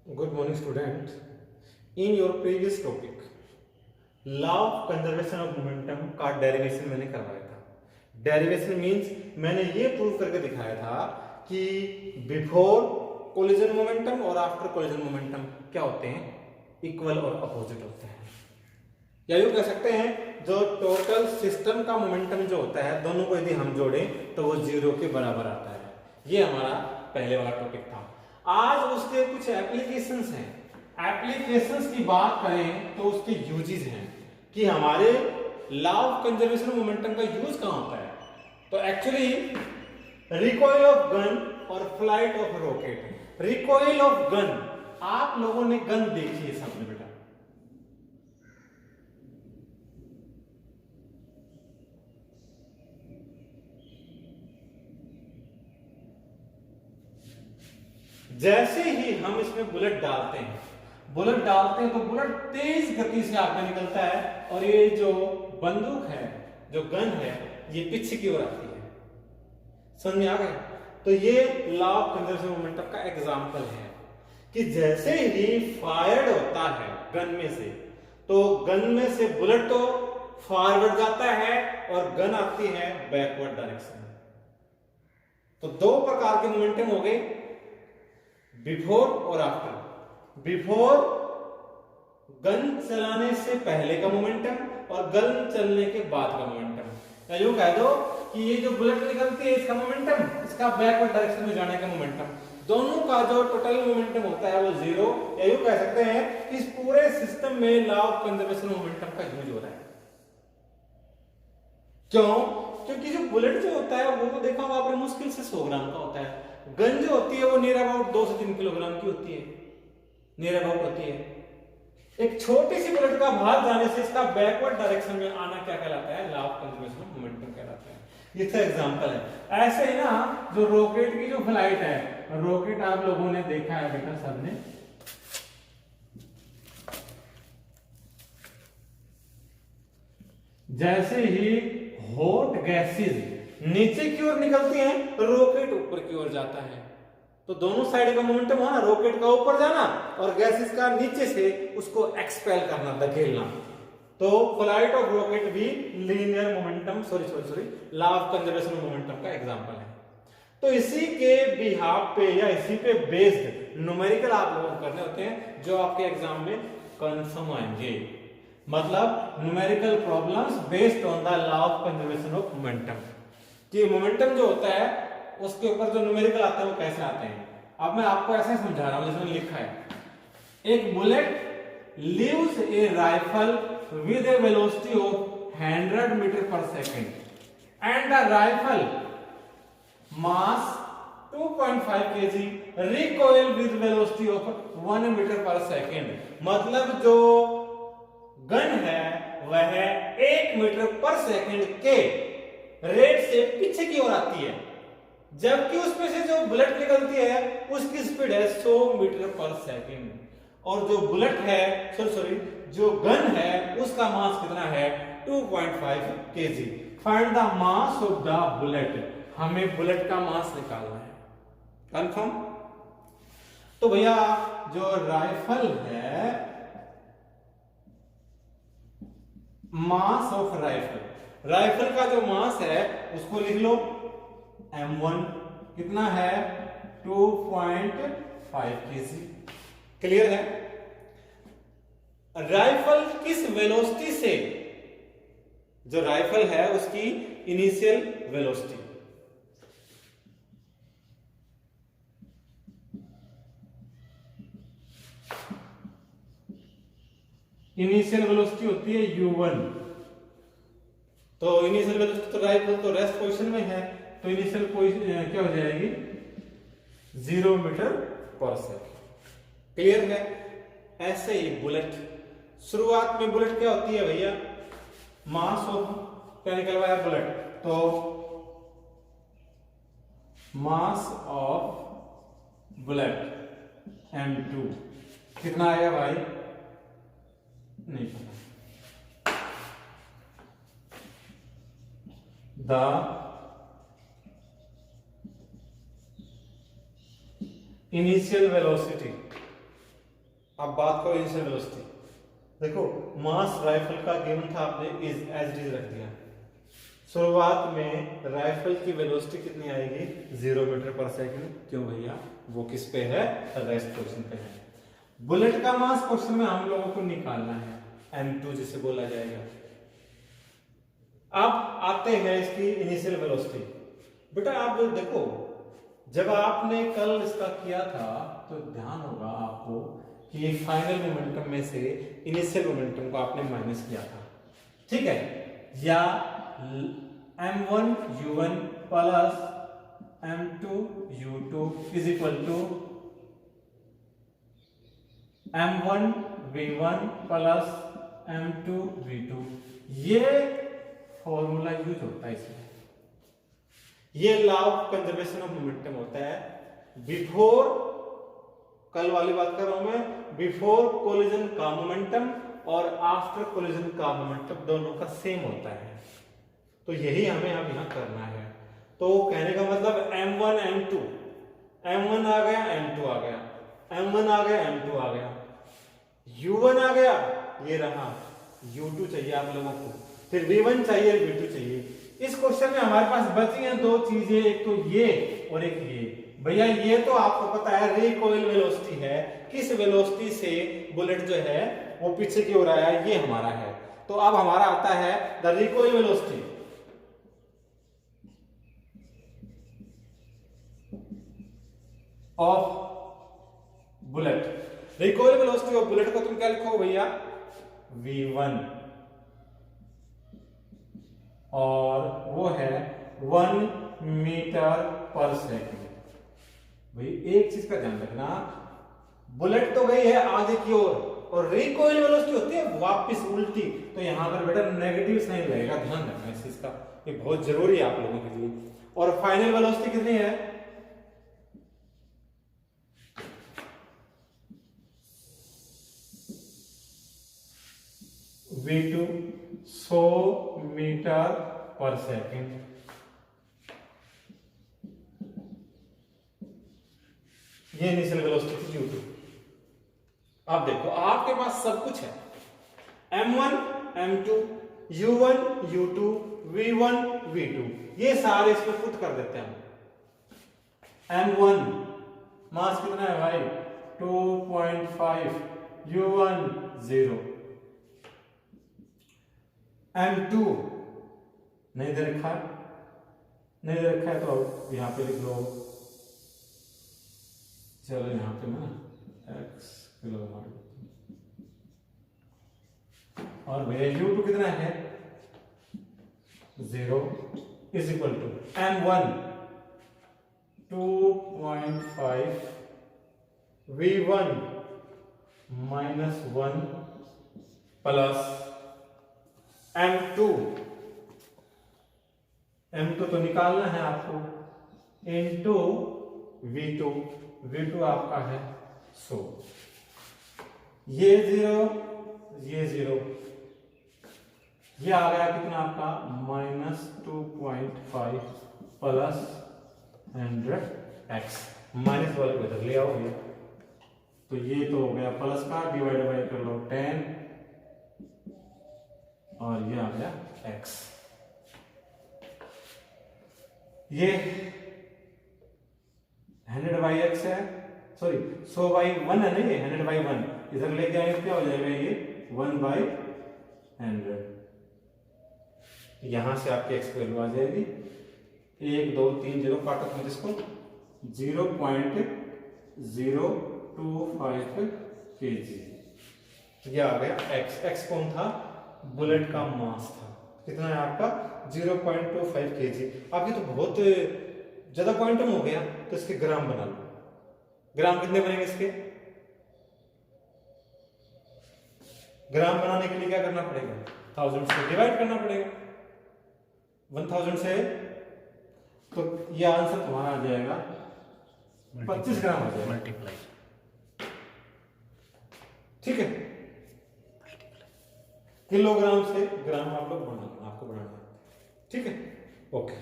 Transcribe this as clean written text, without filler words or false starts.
Good morning, student. In your previous topic, law of conservation of momentum का derivation मैंने करवाया था. Derivation means मैंने ये प्रूव करके दिखाया था कि बिफोर कोलिजन मोमेंटम और आफ्टर कोलिजन मोमेंटम क्या होते हैं, इक्वल और अपोजिट होते हैं. या यूं कह सकते हैं जो टोटल सिस्टम का मोमेंटम जो होता है दोनों को यदि हम जोड़ें तो वो जीरो के बराबर आता है. ये हमारा पहले वाला टॉपिक था. आज उसके कुछ एप्लीकेशंस हैं. एप्लीकेशंस की बात करें तो उसके यूजेस हैं कि हमारे लॉ ऑफ कंजर्वेशन मोमेंटम का यूज कहां होता है. तो एक्चुअली रिकॉइल ऑफ गन और flight of rocket. Recoil of gun, आप लोगों ने गन देखी है सामने बेटा. जैसे ही हम इसमें बुलेट डालते हैं तो बुलेट तेज गति से आगे निकलता है और ये जो बंदूक है, जो गन है, ये पीछे की ओर आती है. समझ में आ गया. तो ये लॉ ऑफ कंजर्वेशन मोमेंटम का एग्जांपल है कि जैसे ही फायर्ड होता है गन में से, तो गन में से बुलेट तो फॉरवर्ड जाता है और गन आती है बैकवर्ड डायरेक्शन में. तो दो प्रकार के मोमेंटम हो गए, बिफोर और आफ्टर. बिफोर गन चलाने से पहले का मोमेंटम और गन चलने के बाद का मोमेंटम. या यूं कह दो कि ये जो बुलेट निकलती है इसका मोमेंटम, इसका बैकवर्ड डायरेक्शन में जाने का मोमेंटम, दोनों का जो टोटल मोमेंटम होता है वो जीरो. या यूं कह सकते हैं कि इस पूरे सिस्टम में लॉ ऑफ कंजर्वेशन मोमेंटम का यूज हो रहा है. क्यों? क्योंकि जो बुलेट जो होता है वो तो देखा होगा आपने मुश्किल से 100 ग्राम का होता है. गन जो होती है वो नियर अबाउट 2 से 3 किलोग्राम की होती है, नियर अबाउट होती है. एक छोटी सी बुलेट का भाग जाने से इसका बैकवर्ड डायरेक्शन में आना क्या कहलाता है, law of conservation of momentum कहलाता है. ये तो एग्जांपल है. ऐसे ही ना जो रॉकेट की जो फ्लाइट है, रॉकेट आप लोगों ने देखा है बेटा सबने, जैसे ही हॉट गैसेस नीचे की ओर निकलती हैं, रॉकेट ऊपर की ओर जाता है. तो दोनों साइड का मोमेंटम हो ना, रॉकेट का ऊपर जाना और गैसेस का नीचे से उसको एक्सपेल करना, धकेलना. तो फ्लाइट ऑफ रॉकेट भी linear momentum law of conservation momentum का एग्जांपल है. तो इसी के बिहाफ पे या इसी पे बेस्ड न्यूमेरिकल आप लोगों को करने होते हैं जो आपके एग्जाम में कंफर्म आएंगे. मतलब numerical problems based on the law of conservation of momentum. कि मोमेंटम जो होता है उसके ऊपर जो न्यूमेरिकल आते हैं वो कैसे आते हैं. अब मैं आपको ऐसे समझा रहा हूं जैसे लिखा है, एक bullet leaves a rifle with a velocity of 100 metre per second and the rifle mass 2.5 kg recoil with velocity of 1 metre per second. मतलब जो गन है वह 1 मीटर पर सेकेंड के रेट से पीछे की ओर आती है, जबकि उसमें से जो बुलेट निकलती है उसकी स्पीड है 100 मीटर पर सेकेंड. और जो बुलेट है जो गन है उसका मास कितना है, 2.5 kg. Find the mass of the bullet. हमें बुलेट का मास निकालना है. कंफर्म? तो भैया जो राइफल है, मास ऑफ राइफल का जो मास है उसको लिख लो m1 कितना है, 2.5 kg. क्लियर है? राइफल किस वेलोसिटी से, जो राइफल है उसकी इनिशियल वेलोसिटी, इनिशियल वेलोसिटी होती है u1. तो इनिशियल वेलोसिटी तो राइफल तो रेस्ट पोजीशन में है, तो इनिशियल पोजीशन क्या हो जाएगी, 0 मीटर पर सेकेंड. क्लियर है? ऐसे ही बुलेट, शुरुआत में बुलेट क्या होती है भैया, मास ऑफ, क्या निकलवाया बुलेट, तो मास ऑफ बुलेट m2 कितना आया भाई, नहीं पता. द इनिशियल वेलोसिटी अब बात करो इनिशियल वेलोसिटी। देखो मास राइफल का गिवन था, आपने इज एज इट इज रख दिया। शुरुआत में राइफल की वेलोसिटी कितनी आएगी? 0 मीटर पर सेकंड। क्यों भैया? वो किस पे है? रेस्ट पोजीशन पे है। बुलेट का मास क्वेश्चन में हम लोगों को निकालना है, m2 जिसे बोला जाएगा। अब आते हैं इसकी इनिशियल वेलोसिटी। बेटा आप देखो, जब आपने कल इसका किया था तो ध्यान होगा आपको कि फाइनल मोमेंटम में से इनिशियल मोमेंटम को आपने माइनस किया था, ठीक है? या m1 u1 plus m2 u2 is equal to m1 v1 plus m2 v2। ये फॉर्मूला यूज होता है इसमें। ये law of conservation of momentum होता है। बिफोर, कल वाली बात कर रहा हूं मैं, बिफोर कोलिजन का मोमेंटम और आफ्टर कोलिजन का मोमेंटम दोनों का सेम होता है। तो यही हमें अब यहां करना है। तो कहने का मतलब m1 m2, m1 आ गया m2 आ गया, m1 आ गया m2 आ गया, u1 आ गया, ये रहा, u2 चाहिए आप लोगों को, फिर v1 चाहिए, v2 चाहिए। इस क्वेश्चन में हमारे पास बची हैं दो चीजें, एक तो ये और एक ये। भैया ये तो आपको पता है रिकॉइल वेलोसिटी है, किस वेलोसिटी से बुलेट जो है वो पीछे की ओर आया, ये हमारा है। तो अब हमारा आता है the recoil velocity of bullet. Recoil velocity of bullet को तुम क्या लिखो भैया? v1, और वो है 1 मीटर पर सेकंड। भाई एक चीज का ध्यान रखना, बुलेट तो गई है आगे की ओर और रिकॉइल वेलोसिटी होती है वापस उल्टी, तो यहां पर बेटा नेगेटिव साइन लगेगा, ध्यान रखना इस चीज का, ये बहुत जरूरी है आप लोगों के लिए। और फाइनल वेलोसिटी कितनी है? v2 100 मीटर पर सेकंड। ये इनिशियल वेलोसिटी थी u2। अब देखो आपके पास सब कुछ है, m1 m2 u1 u2 v1 v2, ये सारे इसमें पुट कर देते हैं हम। m1 मास कितना है भाई? 2.5, u1 0, m2 नहीं दे रखा है, नहीं दे रखा है तो यहां पे लिख लो, चलो यहां पे ना x किलोमीटर, और भैया u2 कितना है? 0 is equal to m1 2.5 v1 -1 plus m2 तो निकालना है आपको, इनटू v2 आपका है 100, ये 0 ये 0, ये आ गया कितना आपका? -2.5 प्लस 100x, माइनस वाले को इधर ले आओगे तो ये तो हो गया प्लस का, डिवाइड बाय कर लो 10, और ये आ गया x। ये 100/x है, सॉरी 100/1 है ना, ये 100/1 इधर लेके आएंगे क्या हो जाएगा? ये 1/100। यहां से आपकी x की वैल्यू आ जाएगी 1 2 3 0, काटो तुम इसको, 0.025 kg। ये आ गया x कौन था? बुलेट का मास था। कितना है आपका? 0.25 kg। अब ये तो बहुत ज्यादा क्वांटम हो गया, तो इसके ग्राम बना लो। ग्राम कितने बनेंगे इसके? ग्राम बनाने के लिए क्या करना पड़ेगा? 1000 से डिवाइड करना पड़ेगा, 1000 से, तो ये आंसर तुम्हारा आ जाएगा 25 ग्राम आ जाएगा, मल्टीप्लाई, ठीक है? किलोग्राम से ग्राम आप लोग आपको बनाना है, ठीक है? ओके।